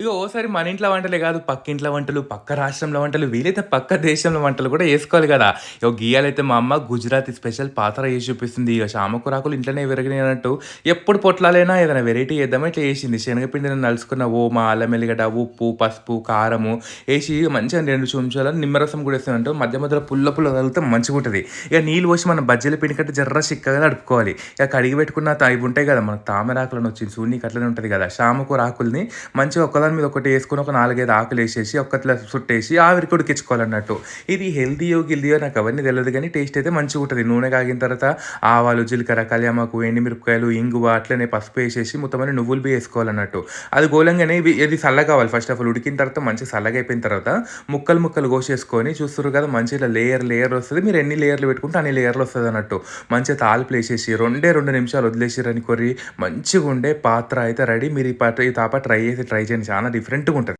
ఇగ ఓసారి మన ఇంట్లో వంటలే గాదు, పక్కింట్ల వంటలు, పక్క రాష్ట్రంలో వంటలు, వీలైతే పక్క దేశంలో వంటలు గూడా యేసుకోవాలి గదా! ఇగో గియాలైతే మా అమ్మ గుజరాతీ స్పెషల్ పాతర యేసి చూపిస్తుంది. ఇగ శామకూరాకులు ఇంట్లోనే పెరిగినయన్నట్టు ఎప్పుడు పొట్లాలైనా ఏదైనా వెరైటీ చేద్దామా ఇట్లా చేసింది. శనగపిండిని నలుసుకున్న ఓమ, అల్లం ఎల్లిగడ్డ, ఉప్పు, పసుపు, కారము ఏసి మంచిగా 2 చెంచాల నిమ్మరసం గూడా ఏస్తామంటే మధ్య మధ్యలో పుల్ల పుల్ల తగిలితే మంచిగుంటది. ఇగ నీళ్ళు పోసి మనం బజ్జీల పిండి కంటే జర్ర చిక్కగా తడుపుకోవాలి. ఇగ కడిగి పెట్టుకున్న ఇవి ఉంటాయి గదా! మనకు తామరాకులనొచ్చింది చూడు నీకు అట్లనే ఉంటది గదా! శామకూర ఆకుల్ని మంచిగా ఒకదాని మీద ఒకటి యేసుకొని ఒక 4, 5 ఆకులేసేసి ఒక్కట్ల సుట్టేసి ఆవిరికి ఉడికించుకోవాలన్నట్టు. ఇది హెల్తీయో, గిల్తీయో నాకు అవన్నీ తెలవదు గానీ టేస్ట్ అయితే మంచిగుంటది. నూనె కాగిన తర్వాత ఆవాలు, జీలకర్ర, కల్యామాకు, ఎండుమిరపకాయలు, ఇంగువ అట్లనే పసుపు ఏసేసి మొత్తం అన్ని నువ్వులు బి ఏసుకోవాలన్నట్టు. అది గోలంగానే ఇది సల్లగావాలి ఫస్ట్ ఆఫ్ ఆల్. ఉడికిన తర్వాత మంచిగా సల్లగయిపోయిన తర్వాత ముక్కలు ముక్కలు కోసేసుకొని చూస్తుర్రు కదా! మంచిగా ఇట్లా లేయర్ వస్తది. మీరు ఎన్ని లేయర్‌లు పెట్టుకుంటే అన్ని లేయర్‌లు వస్తదన్నట్టు. మంచిగా తాలింపులేసేసి 2 నిమిషాలు వదిలేసిర్రనుకోర్రి మంచిగుండే పాత్ర అయితే రెడీ. మీరు ఈ తాప ట్రై చేయండి. చాలా డిఫరెంట్‌గుంటది.